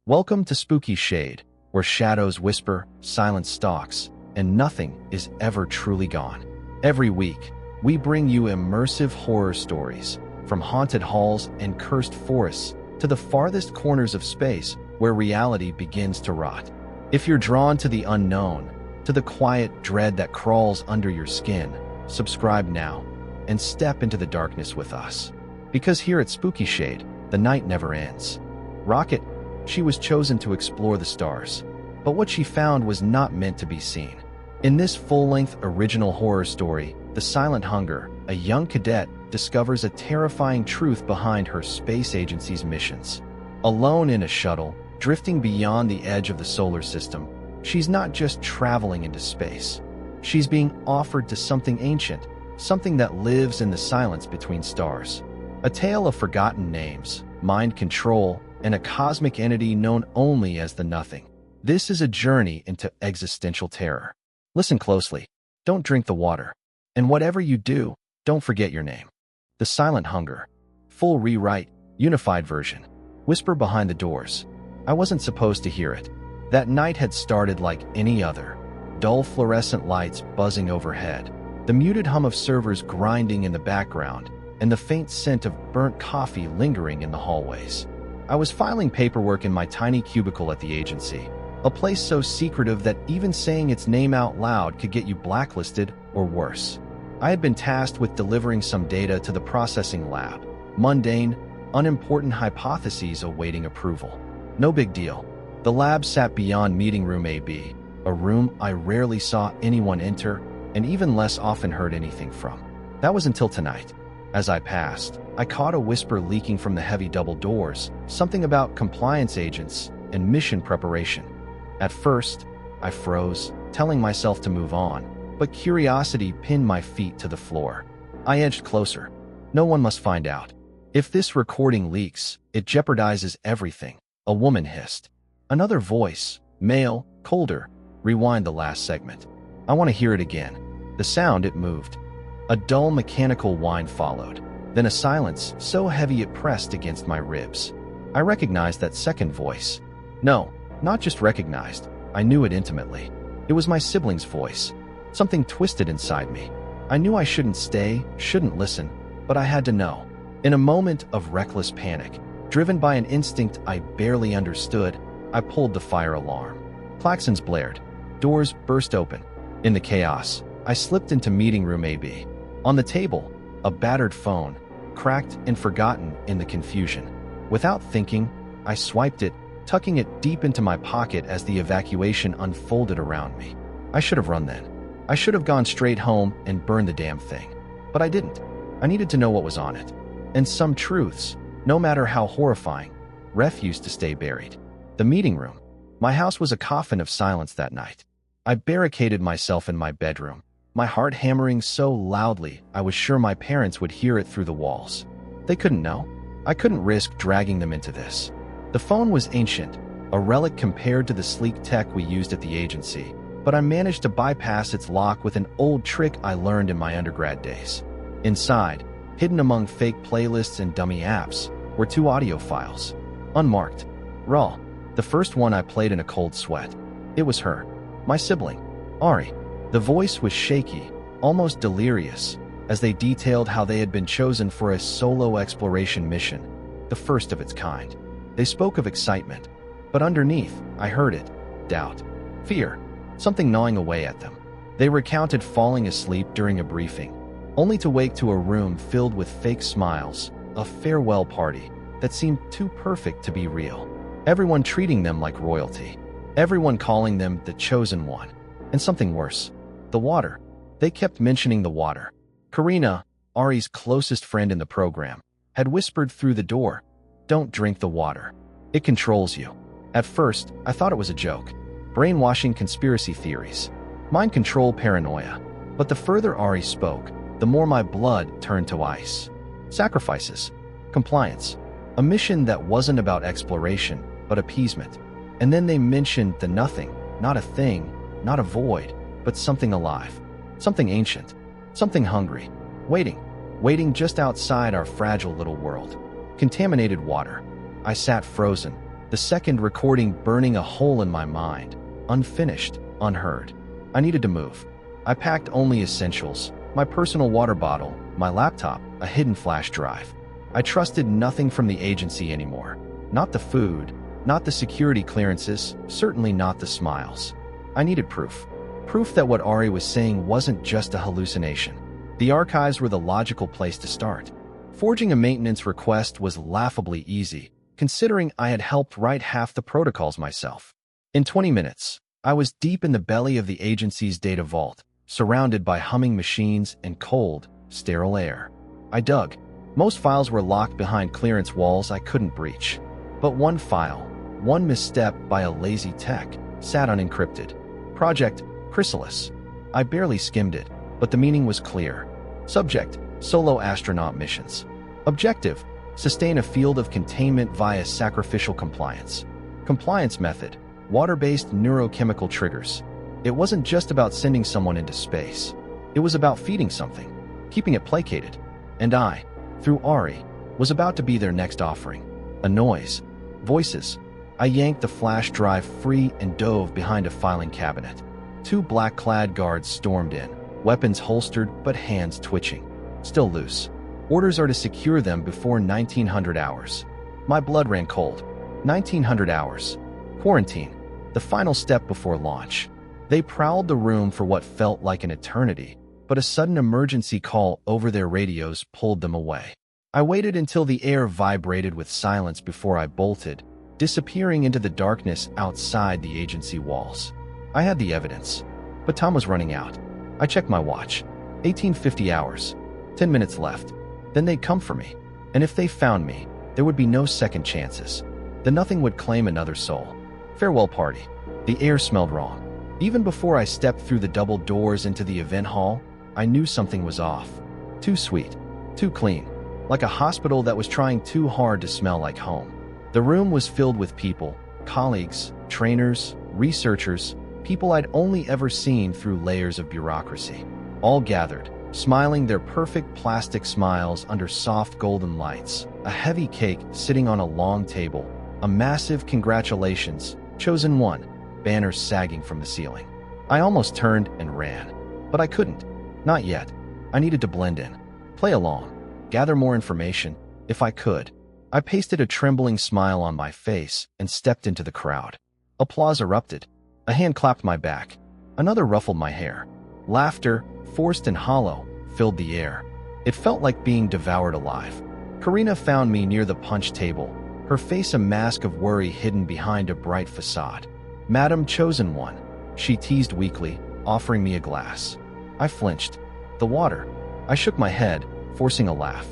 Welcome to SpookyShade, where shadows whisper, silence stalks, and nothing is ever truly gone. Every week, we bring you immersive horror stories, from haunted halls and cursed forests to the farthest corners of space where reality begins to rot. If you're drawn to the unknown, to the quiet dread that crawls under your skin, subscribe now and step into the darkness with us. Because here at SpookyShade, the night never ends. Rocket, she was chosen to explore the stars, but what she found was not meant to be seen. In this full-length original horror story, The Silent Hunger, a young cadet discovers a terrifying truth behind her space agency's missions. Alone in a shuttle, drifting beyond the edge of the solar system, she's not just traveling into space. She's being offered to something ancient, something that lives in the silence between stars. A tale of forgotten names, mind control, and a cosmic entity known only as the Nothing. This is a journey into existential terror. Listen closely. Don't drink the water. And whatever you do, don't forget your name. The Silent Hunger. Full rewrite, unified version. Whisper behind the doors. I wasn't supposed to hear it. That night had started like any other. Dull fluorescent lights buzzing overhead, the muted hum of servers grinding in the background, and the faint scent of burnt coffee lingering in the hallways. I was filing paperwork in my tiny cubicle at the agency, a place so secretive that even saying its name out loud could get you blacklisted or worse. I had been tasked with delivering some data to the processing lab, mundane, unimportant hypotheses awaiting approval. No big deal. The lab sat beyond meeting room AB, a room I rarely saw anyone enter and even less often heard anything from. That was until tonight. As I passed, I caught a whisper leaking from the heavy double doors, something about compliance agents and mission preparation. At first, I froze, telling myself to move on, but curiosity pinned my feet to the floor. I edged closer. No one must find out. If this recording leaks, it jeopardizes everything, a woman hissed. Another voice, male, colder, rewind the last segment. I want to hear it again. The sound, it moved. A dull mechanical whine followed, then a silence so heavy it pressed against my ribs. I recognized that second voice. No, not just recognized, I knew it intimately. It was my sibling's voice. Something twisted inside me. I knew I shouldn't stay, shouldn't listen, but I had to know. In a moment of reckless panic, driven by an instinct I barely understood, I pulled the fire alarm. Klaxons blared. Doors burst open. In the chaos, I slipped into meeting room AB. On the table, a battered phone, cracked and forgotten in the confusion. Without thinking, I swiped it, tucking it deep into my pocket as the evacuation unfolded around me. I should have run then. I should have gone straight home and burned the damn thing. But I didn't. I needed to know what was on it. And some truths, no matter how horrifying, refused to stay buried. The meeting room. My house was a coffin of silence that night. I barricaded myself in my bedroom, my heart hammering so loudly I was sure my parents would hear it through the walls. They couldn't know. I couldn't risk dragging them into this. The phone was ancient, a relic compared to the sleek tech we used at the agency, but I managed to bypass its lock with an old trick I learned in my undergrad days. Inside, hidden among fake playlists and dummy apps, were 2 audio files. Unmarked. Raw. The first one I played in a cold sweat. It was her. My sibling. Ari. The voice was shaky, almost delirious, as they detailed how they had been chosen for a solo exploration mission, the first of its kind. They spoke of excitement, but underneath, I heard it. Doubt. Fear. Something gnawing away at them. They recounted falling asleep during a briefing, only to wake to a room filled with fake smiles, a farewell party that seemed too perfect to be real. Everyone treating them like royalty. Everyone calling them the chosen one. And something worse. The water. They kept mentioning the water. Karina, Ari's closest friend in the program, had whispered through the door, "Don't drink the water. It controls you." At first, I thought it was a joke. Brainwashing conspiracy theories. Mind control paranoia. But the further Ari spoke, the more my blood turned to ice. Sacrifices. Compliance. A mission that wasn't about exploration, but appeasement. And then they mentioned the nothing, not a thing, not a void, but something alive, something ancient, something hungry, waiting just outside our fragile little world. Contaminated water. I sat frozen, The second recording burning a hole in my mind, unfinished, unheard. I needed to move. I packed only essentials, my personal water bottle, my laptop, a hidden flash drive. I trusted nothing from the agency anymore. Not the food, not the security clearances, certainly not the smiles. I needed proof. Proof that what Ari was saying wasn't just a hallucination. The archives were the logical place to start. Forging a maintenance request was laughably easy, considering I had helped write half the protocols myself. In 20 minutes, I was deep in the belly of the agency's data vault, surrounded by humming machines and cold, sterile air. I dug. Most files were locked behind clearance walls I couldn't breach. But one file, one misstep by a lazy tech, sat unencrypted. Project Chrysalis. I barely skimmed it, but the meaning was clear. Subject: solo astronaut missions. Objective: sustain a field of containment via sacrificial compliance. Compliance method: water-based neurochemical triggers. It wasn't just about sending someone into space. It was about feeding something, keeping it placated. And I, through Ari, was about to be their next offering. A noise. Voices. I yanked the flash drive free and dove behind a filing cabinet. 2 black-clad guards stormed in, weapons holstered but hands twitching. Still loose. Orders are to secure them before 1900 hours. My blood ran cold. 1900 hours. Quarantine. The final step before launch. They prowled the room for what felt like an eternity, but a sudden emergency call over their radios pulled them away. I waited until the air vibrated with silence before I bolted, disappearing into the darkness outside the agency walls. I had the evidence, but time was running out. I checked my watch. 1850 hours. 10 minutes left. Then they'd come for me. And if they found me, there would be no second chances. The nothing would claim another soul. Farewell party. The air smelled wrong. Even before I stepped through the double doors into the event hall, I knew something was off. Too sweet. Too clean. Like a hospital that was trying too hard to smell like home. The room was filled with people, colleagues, trainers, researchers, people I'd only ever seen through layers of bureaucracy. All gathered, smiling their perfect plastic smiles under soft golden lights, a heavy cake sitting on a long table, a massive congratulations, chosen one, banners sagging from the ceiling. I almost turned and ran, but I couldn't. Not yet. I needed to blend in, play along, gather more information, if I could. I pasted a trembling smile on my face and stepped into the crowd. Applause erupted. A hand clapped my back. Another ruffled my hair. Laughter, forced and hollow, filled the air. It felt like being devoured alive. Karina found me near the punch table, her face a mask of worry hidden behind a bright facade. "Madam Chosen One," she teased weakly, offering me a glass. I flinched. The water. I shook my head, forcing a laugh.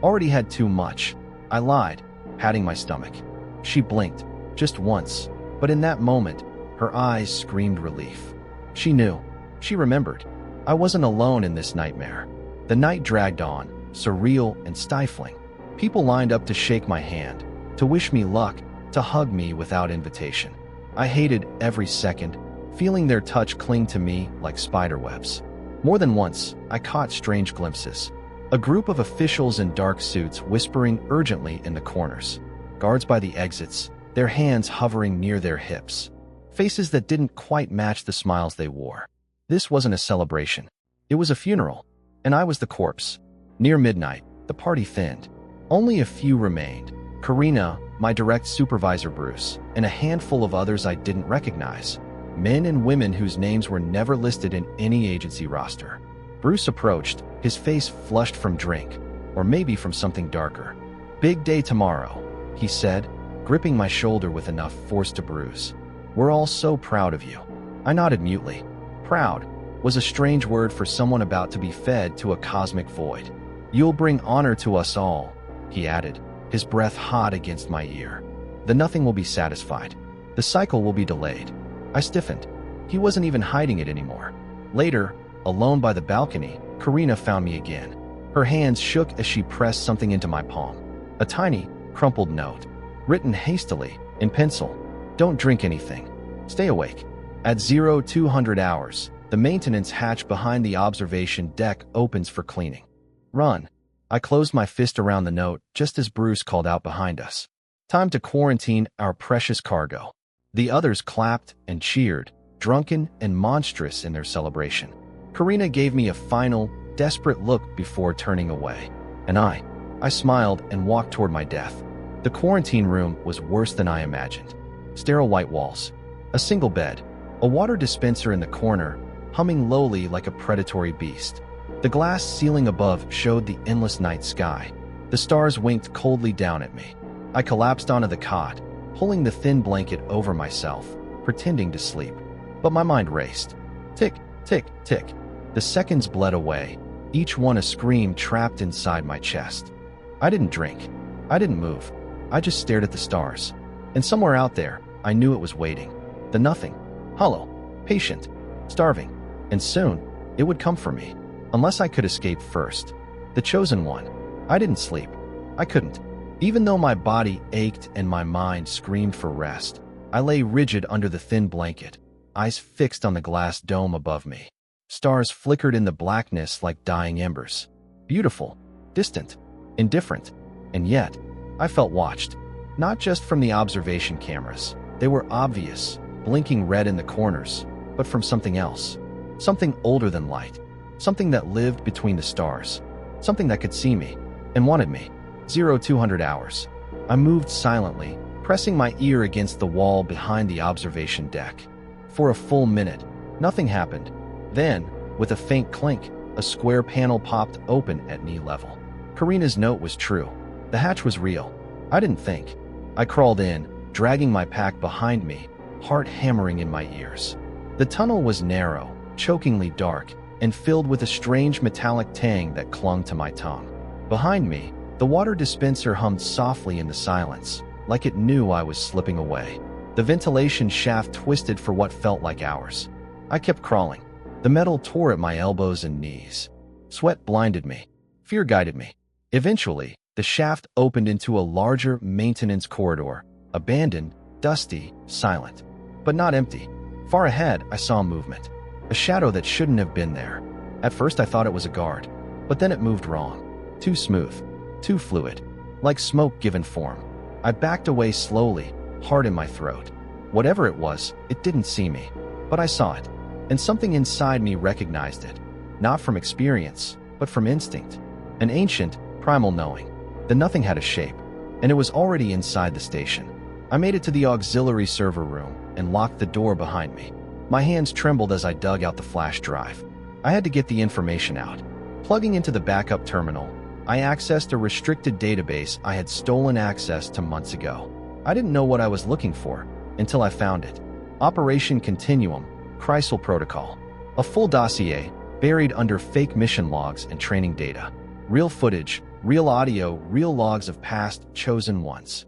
Already had too much. I lied, patting my stomach. She blinked, just once, but in that moment, her eyes screamed relief. She knew. She remembered. I wasn't alone in this nightmare. The night dragged on, surreal and stifling. People lined up to shake my hand, to wish me luck, to hug me without invitation. I hated every second, feeling their touch cling to me like spiderwebs. More than once, I caught strange glimpses. A group of officials in dark suits whispering urgently in the corners. Guards by the exits, their hands hovering near their hips. Faces that didn't quite match the smiles they wore. This wasn't a celebration. It was a funeral, and I was the corpse. Near midnight, the party thinned. Only a few remained. Karina, my direct supervisor Bruce, and a handful of others I didn't recognize. Men and women whose names were never listed in any agency roster. Bruce approached, his face flushed from drink, or maybe from something darker. "Big day tomorrow," he said, gripping my shoulder with enough force to bruise. "We're all so proud of you." I nodded mutely. Proud was a strange word for someone about to be fed to a cosmic void. "You'll bring honor to us all," he added, his breath hot against my ear. "The nothing will be satisfied. The cycle will be delayed." I stiffened. He wasn't even hiding it anymore. Later, alone by the balcony, Karina found me again. Her hands shook as she pressed something into my palm. A tiny, crumpled note, written hastily, in pencil. "Don't drink anything. Stay awake. At 0200 hours, the maintenance hatch behind the observation deck opens for cleaning. Run." I closed my fist around the note just as Bruce called out behind us. Time to quarantine our precious cargo. The others clapped and cheered, drunken and monstrous in their celebration. Karina gave me a final, desperate look before turning away. And I smiled and walked toward my death. The quarantine room was worse than I imagined. Sterile white walls, a single bed, a water dispenser in the corner, humming lowly like a predatory beast. The glass ceiling above showed the endless night sky. The stars winked coldly down at me. I collapsed onto the cot, pulling the thin blanket over myself, pretending to sleep. But my mind raced. Tick, tick, tick. The seconds bled away, each one a scream trapped inside my chest. I didn't drink. I didn't move. I just stared at the stars. And somewhere out there, I knew it was waiting. The nothing. Hollow. Patient. Starving. And soon, it would come for me. Unless I could escape first. The chosen one. I didn't sleep. I couldn't. Even though my body ached and my mind screamed for rest, I lay rigid under the thin blanket, eyes fixed on the glass dome above me. Stars flickered in the blackness like dying embers. Beautiful, distant, indifferent. And yet, I felt watched. Not just from the observation cameras. They were obvious, blinking red in the corners, but from something else. Something older than light. Something that lived between the stars. Something that could see me and wanted me. 0200 hours. I moved silently, pressing my ear against the wall behind the observation deck. For a full minute, nothing happened. Then, with a faint clink, a square panel popped open at knee level. Karina's note was true. The hatch was real. I didn't think. I crawled in, dragging my pack behind me, heart hammering in my ears. The tunnel was narrow, chokingly dark, and filled with a strange metallic tang that clung to my tongue. Behind me, the water dispenser hummed softly in the silence, like it knew I was slipping away. The ventilation shaft twisted for what felt like hours. I kept crawling. The metal tore at my elbows and knees. Sweat blinded me. Fear guided me. Eventually, the shaft opened into a larger maintenance corridor, abandoned, dusty, silent. But not empty. Far ahead, I saw movement. A shadow that shouldn't have been there. At first, I thought it was a guard. But then it moved wrong. Too smooth. Too fluid. Like smoke given form. I backed away slowly, heart in my throat. Whatever it was, it didn't see me. But I saw it. And something inside me recognized it. Not from experience, but from instinct. An ancient, primal knowing. The nothing had a shape. And it was already inside the station. I made it to the auxiliary server room and locked the door behind me. My hands trembled as I dug out the flash drive. I had to get the information out. Plugging into the backup terminal, I accessed a restricted database I had stolen access to months ago. I didn't know what I was looking for until I found it. Operation Continuum, Chrysal Protocol. A full dossier buried under fake mission logs and training data. Real footage, real audio, real logs of past chosen ones.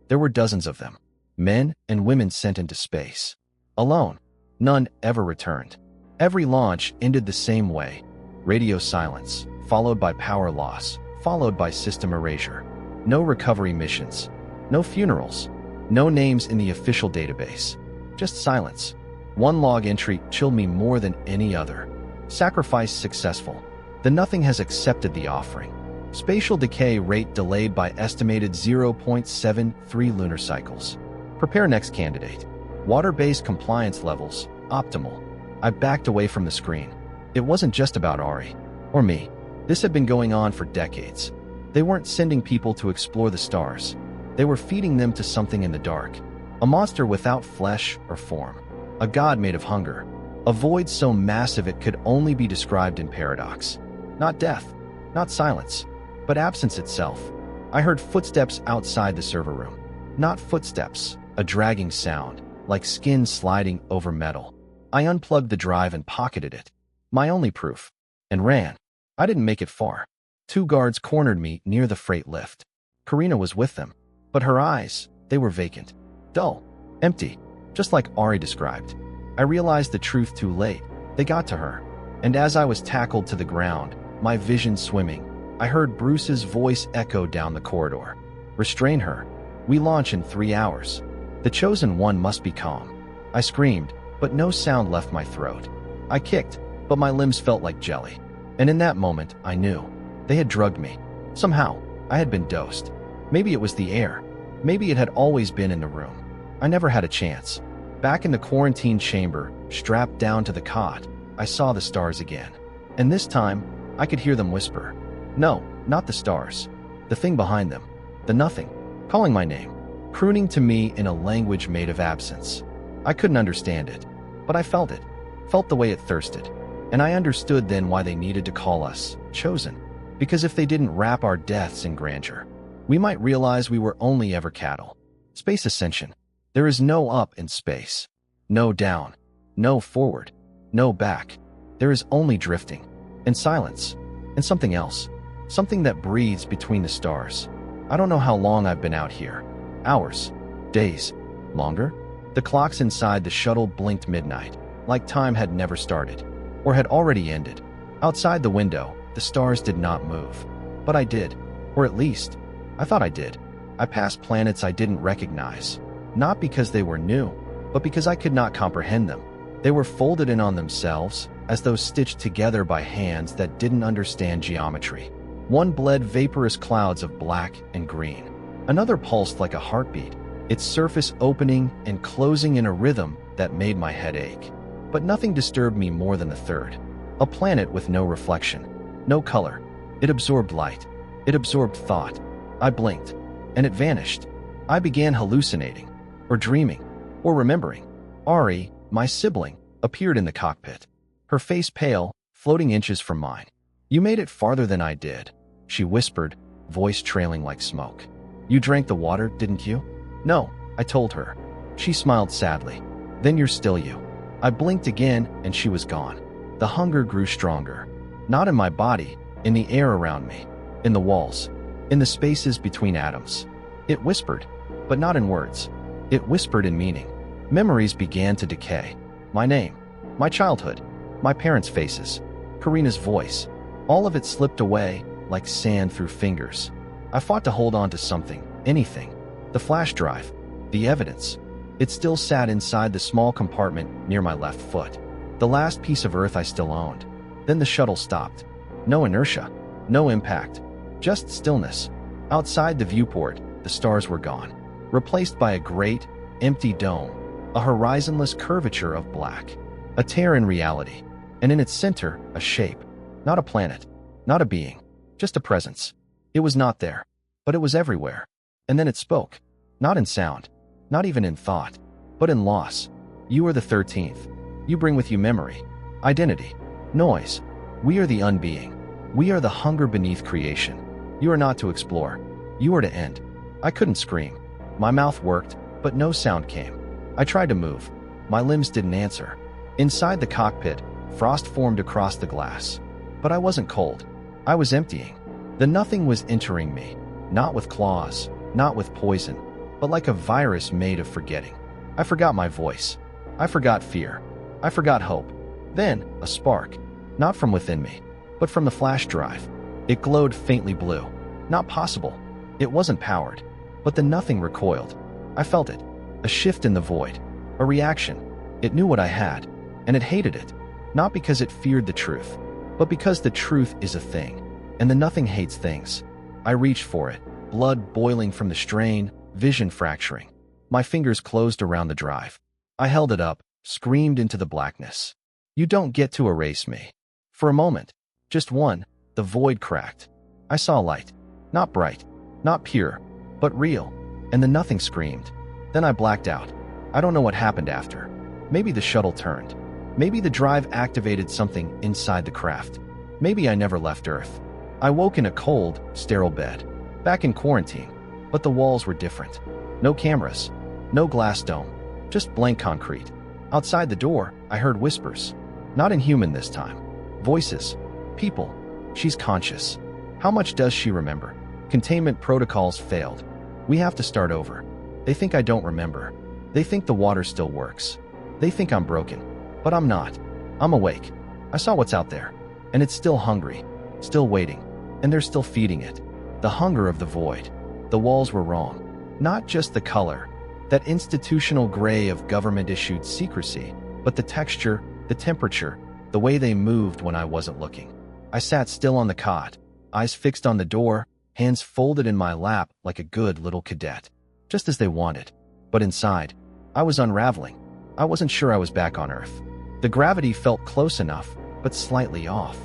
There were dozens of them. Men and women sent into space. Alone. None ever returned. Every launch ended the same way. Radio silence, followed by power loss, followed by system erasure. No recovery missions. No funerals. No names in the official database. Just silence. One log entry chilled me more than any other. Sacrifice successful. The nothing has accepted the offering. Spatial decay rate delayed by estimated 0.73 lunar cycles. Prepare next candidate. Water-based compliance levels, optimal. I backed away from the screen. It wasn't just about Ari. Or me. This had been going on for decades. They weren't sending people to explore the stars. They were feeding them to something in the dark. A monster without flesh or form. A god made of hunger. A void so massive it could only be described in paradox. Not death. Not silence. But absence itself. I heard footsteps outside the server room. Not footsteps. A dragging sound, like skin sliding over metal. I unplugged the drive and pocketed it. My only proof. And ran. I didn't make it far. 2 guards cornered me near the freight lift. Karina was with them. But her eyes, they were vacant. Dull. Empty. Just like Ari described. I realized the truth too late. They got to her. And as I was tackled to the ground, my vision swimming, I heard Bruce's voice echo down the corridor. Restrain her. We launch in 3 hours. The chosen one must be calm. I screamed, but no sound left my throat. I kicked, but my limbs felt like jelly. And in that moment, I knew. They had drugged me. Somehow, I had been dosed. Maybe it was the air. Maybe it had always been in the room. I never had a chance. Back in the quarantine chamber, strapped down to the cot, I saw the stars again. And this time, I could hear them whisper. No, not the stars. The thing behind them. The nothing. Calling my name. Crooning to me in a language made of absence. I couldn't understand it, but I felt it. Felt the way it thirsted. And I understood then why they needed to call us chosen. Because if they didn't wrap our deaths in grandeur, we might realize we were only ever cattle. Space ascension. There is no up in space. No down. No forward. No back. There is only drifting. And silence. And something else. Something that breathes between the stars. I don't know how long I've been out here. Hours. Days. Longer? The clocks inside the shuttle blinked midnight, like time had never started. Or had already ended. Outside the window, the stars did not move. But I did. Or at least, I thought I did. I passed planets I didn't recognize. Not because they were new, but because I could not comprehend them. They were folded in on themselves, as though stitched together by hands that didn't understand geometry. One bled vaporous clouds of black and green. Another pulsed like a heartbeat, its surface opening and closing in a rhythm that made my head ache. But nothing disturbed me more than the third. A planet with no reflection, no color. It absorbed light. It absorbed thought. I blinked, and it vanished. I began hallucinating, or dreaming, or remembering. Ari, my sibling, appeared in the cockpit. Her face pale, floating inches from mine. You made it farther than I did, she whispered, voice trailing like smoke. You drank the water, didn't you? No, I told her. She smiled sadly. Then you're still you. I blinked again, and she was gone. The hunger grew stronger. Not in my body, in the air around me, in the walls, in the spaces between atoms. It whispered, but not in words. It whispered in meaning. Memories began to decay. My name, my childhood, my parents' faces, Karina's voice. All of it slipped away like sand through fingers. I fought to hold on to something, anything. The flash drive, the evidence. It still sat inside the small compartment near my left foot. The last piece of Earth I still owned. Then the shuttle stopped. No inertia, no impact, just stillness. Outside the viewport, the stars were gone, replaced by a great, empty dome, a horizonless curvature of black, a tear in reality, and in its center, a shape. Not a planet, not a being, just a presence. It was not there, but it was everywhere. And then it spoke, not in sound, not even in thought, but in loss. You are the 13th. You bring with you memory, identity, noise. We are the unbeing. We are the hunger beneath creation. You are not to explore. You are to end. I couldn't scream. My mouth worked, but no sound came. I tried to move. My limbs didn't answer. Inside the cockpit, frost formed across the glass. But I wasn't cold. I was emptying. The nothing was entering me, not with claws, not with poison, but like a virus made of forgetting. I forgot my voice. I forgot fear. I forgot hope. Then, a spark, not from within me, but from the flash drive. It glowed faintly blue. Not possible. It wasn't powered. But the nothing recoiled. I felt it. A shift in the void. A reaction. It knew what I had, and it hated it. Not because it feared the truth, but because the truth is a thing, and the nothing hates things. I reached for it, blood boiling from the strain, vision fracturing. My fingers closed around the drive. I held it up, screamed into the blackness. You don't get to erase me. For a moment, just one, the void cracked. I saw light. Not bright, not pure, but real, and the nothing screamed. Then I blacked out. I don't know what happened after. Maybe the shuttle turned. Maybe the drive activated something inside the craft. Maybe I never left Earth. I woke in a cold, sterile bed, back in quarantine, but the walls were different. No cameras, no glass dome, just blank concrete. Outside the door, I heard whispers. Not inhuman this time. Voices. People. She's conscious. How much does she remember? Containment protocols failed. We have to start over. They think I don't remember. They think the water still works. They think I'm broken. But I'm not. I'm awake. I saw what's out there. And it's still hungry. Still waiting. And they're still feeding it. The hunger of the void. The walls were wrong. Not just the color. That institutional gray of government-issued secrecy. But the texture, the temperature, the way they moved when I wasn't looking. I sat still on the cot, eyes fixed on the door, hands folded in my lap like a good little cadet. just as they wanted. But inside, I was unraveling. I wasn't sure I was back on Earth. The gravity felt close enough, but slightly off.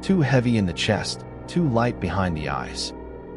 Too heavy in the chest, too light behind the eyes.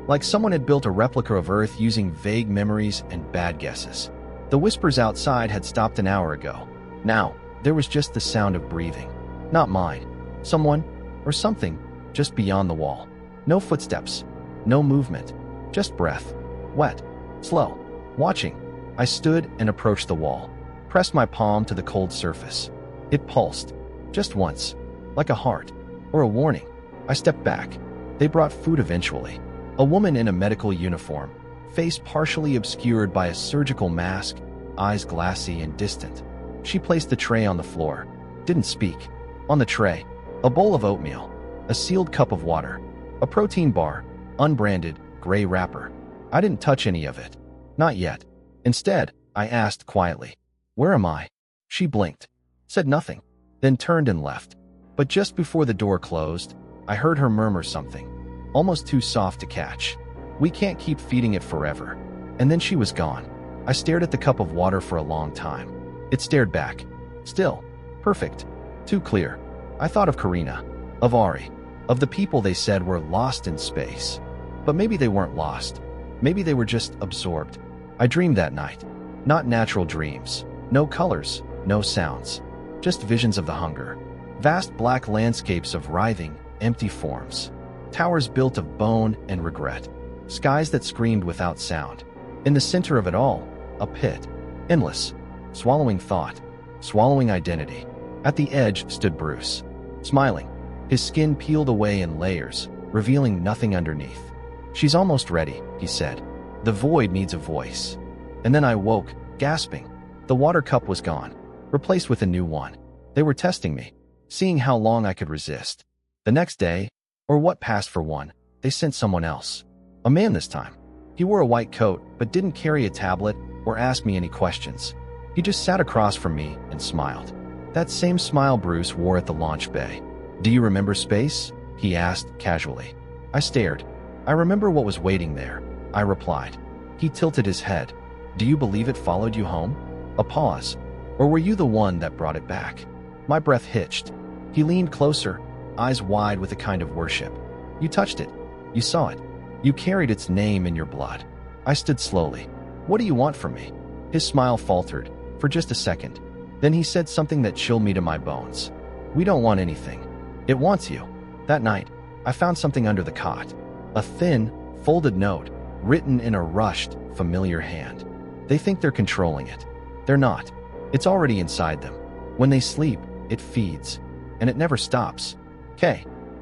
Like someone had built a replica of Earth using vague memories and bad guesses. The whispers outside had stopped an hour ago. Now, there was just the sound of breathing. Not mine. Someone, or something, just beyond the wall. No footsteps. No movement. Just breath. Wet. Slow. Watching. I stood and approached the wall. Pressed my palm to the cold surface. It pulsed. Just once. Like a heart. Or a warning. I stepped back. They brought food eventually. A woman in a medical uniform. Face partially obscured by a surgical mask. Eyes glassy and distant. She placed the tray on the floor. Didn't speak. On the tray, a bowl of oatmeal. A sealed cup of water. A protein bar. Unbranded, gray wrapper. I didn't touch any of it. Not yet. Instead, I asked quietly, "Where am I?" She blinked. Said nothing. Then turned and left. But just before the door closed, I heard her murmur something. Almost too soft to catch. "We can't keep feeding it forever." And then she was gone. I stared at the cup of water for a long time. It stared back. Still. Perfect. Too clear. I thought of Karina. Of Ari. Of the people they said were lost in space. But maybe they weren't lost. Maybe they were just absorbed. I dreamed that night. Not natural dreams. No colors. No sounds. Just visions of the hunger. Vast black landscapes of writhing, empty forms. Towers built of bone and regret. Skies that screamed without sound. In the center of it all, a pit. Endless. Swallowing thought. Swallowing identity. At the edge stood Bruce. Smiling. His skin peeled away in layers, revealing nothing underneath. "She's almost ready," he said. "The void needs a voice." And then I woke, gasping. The water cup was gone, replaced with a new one. They were testing me, seeing how long I could resist. The next day, or what passed for one, they sent someone else. A man this time. He wore a white coat, but didn't carry a tablet or ask me any questions. He just sat across from me and smiled. That same smile Bruce wore at the launch bay. "Do you remember space?" he asked casually. I stared. "I remember what was waiting there," I replied. He tilted his head. "Do you believe it followed you home?" A pause. "Or were you the one that brought it back?" My breath hitched. He leaned closer, eyes wide with a kind of worship. "You touched it. You saw it. You carried its name in your blood." I stood slowly. "What do you want from me?" His smile faltered, for just a second. Then he said something that chilled me to my bones. "We don't want anything. It wants you." That night, I found something under the cot. A thin, folded note, written in a rushed, familiar hand. They think they're controlling it. They're not. It's already inside them. When they sleep, it feeds. And it never stops.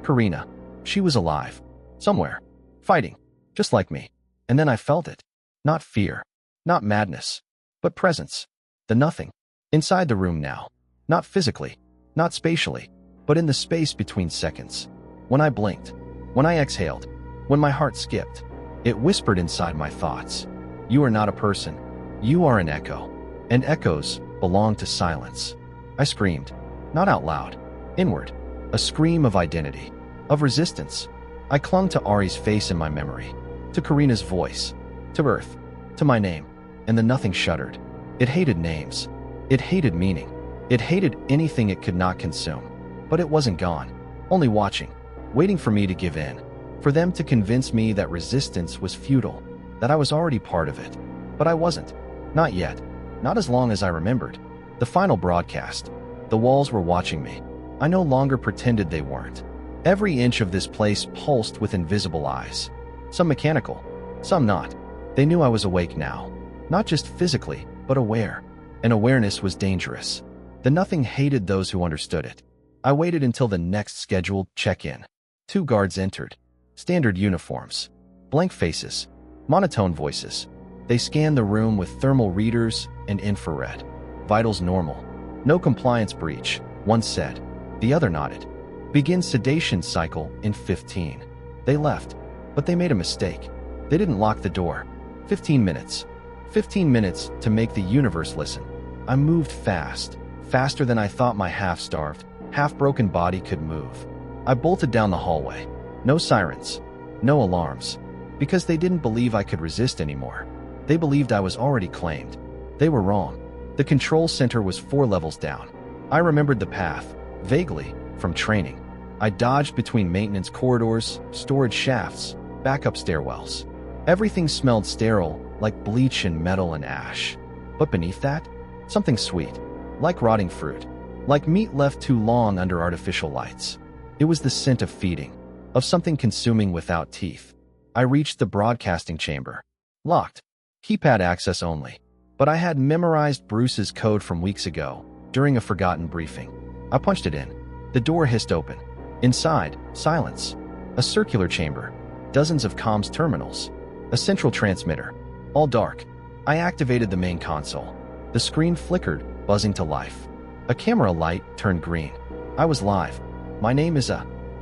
Karina. She was alive. Somewhere. Fighting. Just like me. And then I felt it. Not fear. Not madness. But presence. The nothing. Inside the room now. Not physically. Not spatially. But in the space between seconds. When I blinked. When I exhaled. When my heart skipped. It whispered inside my thoughts. "You are not a person. You are an echo. And echoes belong to silence." I screamed. Not out loud. Inward. A scream of identity. Of resistance. I clung to Ari's face in my memory. To Karina's voice. To Earth. To my name. And the nothing shuddered. It hated names. It hated meaning. It hated anything it could not consume. But it wasn't gone. Only watching. Waiting for me to give in. For them to convince me that resistance was futile. That I was already part of it. But I wasn't. Not yet. Not as long as I remembered. The final broadcast. The walls were watching me. I no longer pretended they weren't. Every inch of this place pulsed with invisible eyes. Some mechanical. Some not. They knew I was awake now. Not just physically, but aware. And awareness was dangerous. The nothing hated those who understood it. I waited until the next scheduled check-in. 2 guards entered. Standard uniforms. Blank faces. Monotone voices. They scanned the room with thermal readers and infrared. Vitals normal. No compliance breach, one said. The other nodded. Begin sedation cycle in 15. They left, but they made a mistake. They didn't lock the door. 15 minutes. 15 minutes to make the universe listen. I moved fast. Faster than I thought my half-starved, half-broken body could move. I bolted down the hallway. No sirens. No alarms. Because they didn't believe I could resist anymore. They believed I was already claimed. They were wrong. The control center was 4 levels down. I remembered the path, vaguely, from training. I dodged between maintenance corridors, storage shafts, backup stairwells. Everything smelled sterile, like bleach and metal and ash. But beneath that, something sweet, like rotting fruit, like meat left too long under artificial lights. It was the scent of feeding, of something consuming without teeth. I reached the broadcasting chamber. Locked. Keypad access only. But I had memorized Bruce's code from weeks ago, during a forgotten briefing. I punched it in. The door hissed open. Inside, silence. A circular chamber. Dozens of comms terminals. A central transmitter. All dark. I activated the main console. The screen flickered, buzzing to life. A camera light turned green. I was live. My name is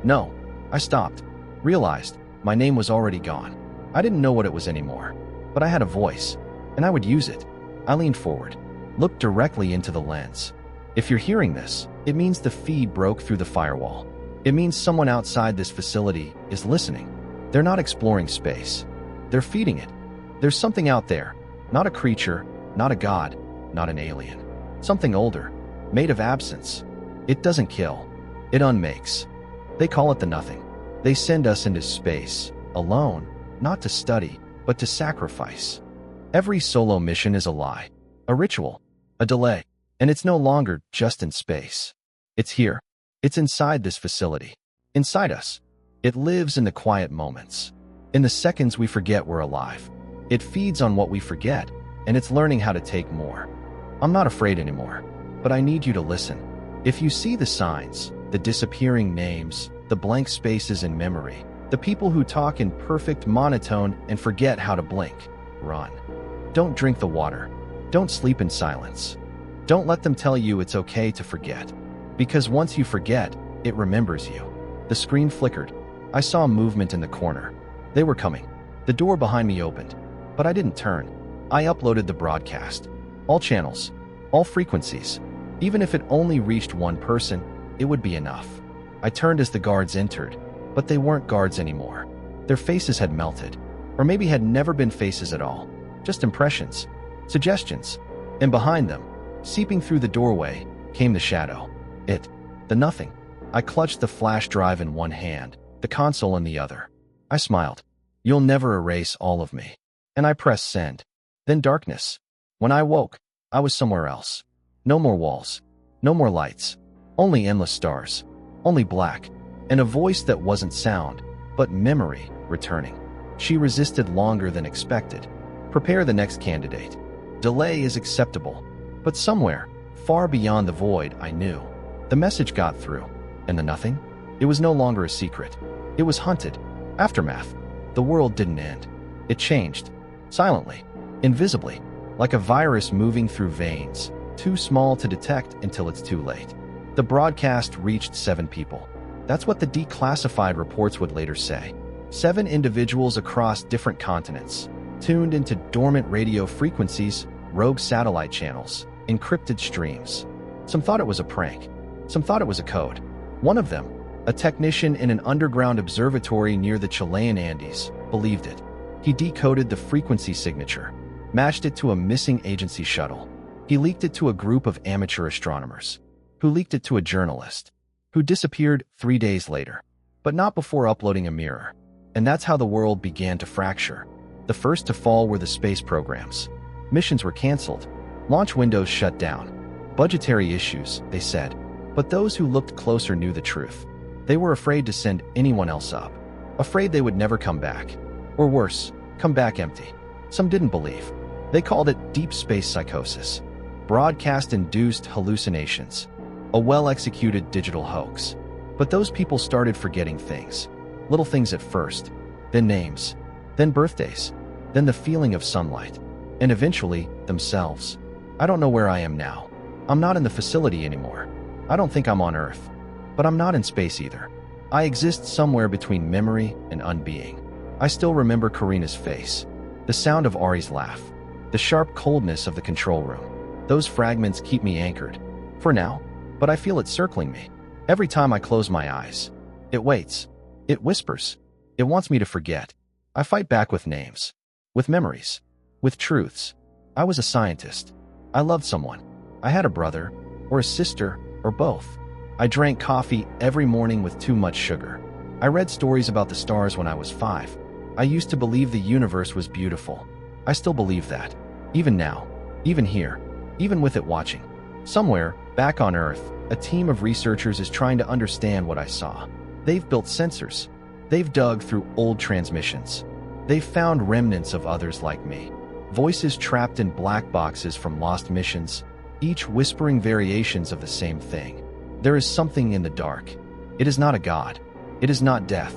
No. I stopped. Realized my name was already gone. I didn't know what it was anymore. But I had a voice, and I would use it. I leaned forward, looked directly into the lens. If you're hearing this, it means the feed broke through the firewall. It means someone outside this facility is listening. They're not exploring space. They're feeding it. There's something out there, not a creature, not a god, not an alien. Something older, made of absence. It doesn't kill. It unmakes. They call it the nothing. They send us into space, alone, not to study, but to sacrifice. Every solo mission is a lie, a ritual, a delay, and it's no longer just in space. It's here. It's inside this facility. Inside us. It lives in the quiet moments. In the seconds we forget we're alive. It feeds on what we forget, and it's learning how to take more. I'm not afraid anymore, but I need you to listen. If you see the signs, the disappearing names, the blank spaces in memory, the people who talk in perfect monotone and forget how to blink, run. Don't drink the water. Don't sleep in silence. Don't let them tell you it's okay to forget. Because once you forget, it remembers you. The screen flickered. I saw movement in the corner. They were coming. The door behind me opened. But I didn't turn. I uploaded the broadcast. All channels. All frequencies. Even if it only reached one person, it would be enough. I turned as the guards entered. But they weren't guards anymore. Their faces had melted. Or maybe had never been faces at all. Just impressions. Suggestions. And behind them, seeping through the doorway, came the shadow. It. The nothing. I clutched the flash drive in one hand, the console in the other. I smiled. You'll never erase all of me. And I pressed send. Then darkness. When I woke, I was somewhere else. No more walls. No more lights. Only endless stars. Only black. And a voice that wasn't sound, but memory, returning. She resisted longer than expected. Prepare the next candidate. Delay is acceptable. But somewhere, far beyond the void, I knew. The message got through. And the nothing? It was no longer a secret. It was hunted. Aftermath. The world didn't end. It changed. Silently. Invisibly. Like a virus moving through veins. Too small to detect until it's too late. The broadcast reached 7 people. That's what the declassified reports would later say. 7 individuals across different continents, tuned into dormant radio frequencies, rogue satellite channels, encrypted streams. Some thought it was a prank. Some thought it was a code. One of them, a technician in an underground observatory near the Chilean Andes, believed it. He decoded the frequency signature, matched it to a missing agency shuttle. He leaked it to a group of amateur astronomers, who leaked it to a journalist, who disappeared 3 days later, but not before uploading a mirror. And that's how the world began to fracture. The first to fall were the space programs. Missions were canceled. Launch windows shut down. Budgetary issues, they said. But those who looked closer knew the truth. They were afraid to send anyone else up. Afraid they would never come back. Or worse, come back empty. Some didn't believe. They called it deep space psychosis. Broadcast-induced hallucinations. A well-executed digital hoax. But those people started forgetting things. Little things at first. Then names. Then birthdays. Then the feeling of sunlight. And eventually, themselves. I don't know where I am now. I'm not in the facility anymore. I don't think I'm on Earth. But I'm not in space either. I exist somewhere between memory and unbeing. I still remember Karina's face. The sound of Ari's laugh. The sharp coldness of the control room. Those fragments keep me anchored. For now. But I feel it circling me. Every time I close my eyes. It waits. It whispers. It wants me to forget. I fight back with names. With memories. With with truths. I was a scientist. I loved someone. I had a brother, or a sister, or both. I drank coffee every morning with too much sugar. I read stories about the stars when I was 5. I used to believe the universe was beautiful. I still believe that. Even now. Even here. Even with it watching. Somewhere, back on Earth, a team of researchers is trying to understand what I saw. They've built sensors. They've dug through old transmissions. They've found remnants of others like me. Voices trapped in black boxes from lost missions, each whispering variations of the same thing. There is something in the dark. It is not a god. It is not death.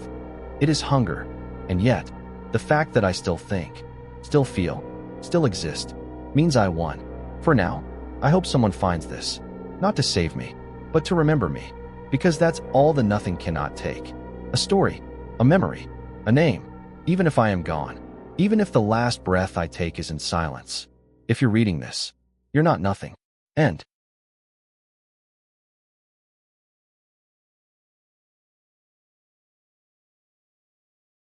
It is hunger. And yet, the fact that I still think, still feel, still exist, means I won. For now, I hope someone finds this. Not to save me, but to remember me. Because that's all the nothing cannot take. A story, a memory, a name, even if I am gone. Even if the last breath I take is in silence. If you're reading this, you're not nothing. End.